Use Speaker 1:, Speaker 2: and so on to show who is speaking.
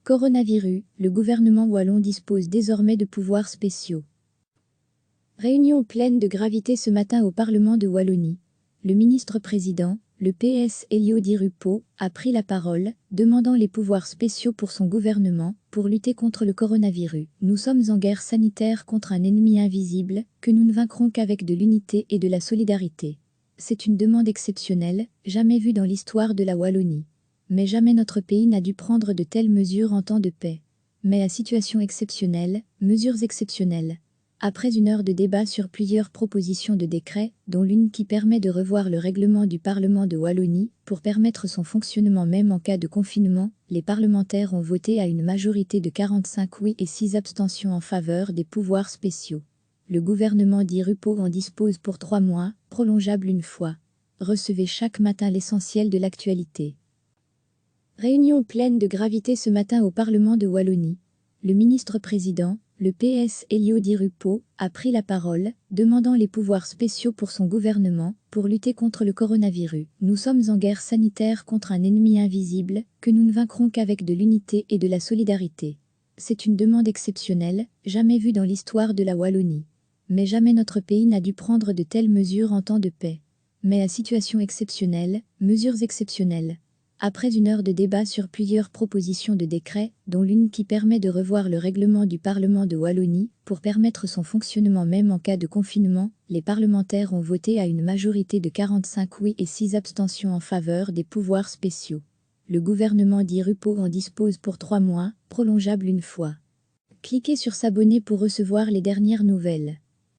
Speaker 1: Coronavirus, le gouvernement wallon dispose désormais de pouvoirs spéciaux. Réunion pleine de gravité ce matin au Parlement de Wallonie. Le ministre-président, le PS Elio Di Rupo, a pris la parole, demandant les pouvoirs spéciaux pour son gouvernement, pour lutter contre le coronavirus. Nous sommes en guerre sanitaire contre un ennemi invisible, que nous ne vaincrons qu'avec de l'unité et de la solidarité. C'est une demande exceptionnelle, jamais vue dans l'histoire de la Wallonie. Mais jamais notre pays n'a dû prendre de telles mesures en temps de paix. Mais à situation exceptionnelle, mesures exceptionnelles. Après une heure de débat sur plusieurs propositions de décret, dont l'une qui permet de revoir le règlement du Parlement de Wallonie pour permettre son fonctionnement même en cas de confinement, les parlementaires ont voté à une majorité de 45 oui et 6 abstentions en faveur des pouvoirs spéciaux. Le gouvernement Di Rupo en dispose pour 3 mois, prolongeable une fois. Recevez chaque matin l'essentiel de l'actualité. Réunion pleine de gravité ce matin au Parlement de Wallonie. Le ministre-président, le PS Elio Di Rupo, a pris la parole, demandant les pouvoirs spéciaux pour son gouvernement, pour lutter contre le coronavirus. Nous sommes en guerre sanitaire contre un ennemi invisible, que nous ne vaincrons qu'avec de l'unité et de la solidarité. C'est une demande exceptionnelle, jamais vue dans l'histoire de la Wallonie. Mais jamais notre pays n'a dû prendre de telles mesures en temps de paix. Mais à situation exceptionnelle, mesures exceptionnelles. Après une heure de débat sur plusieurs propositions de décret, dont l'une qui permet de revoir le règlement du Parlement de Wallonie pour permettre son fonctionnement même en cas de confinement, les parlementaires ont voté à une majorité de 45 oui et 6 abstentions en faveur des pouvoirs spéciaux. Le gouvernement Di Rupo en dispose pour 3 mois, prolongeable une fois. Cliquez sur s'abonner pour recevoir les dernières nouvelles.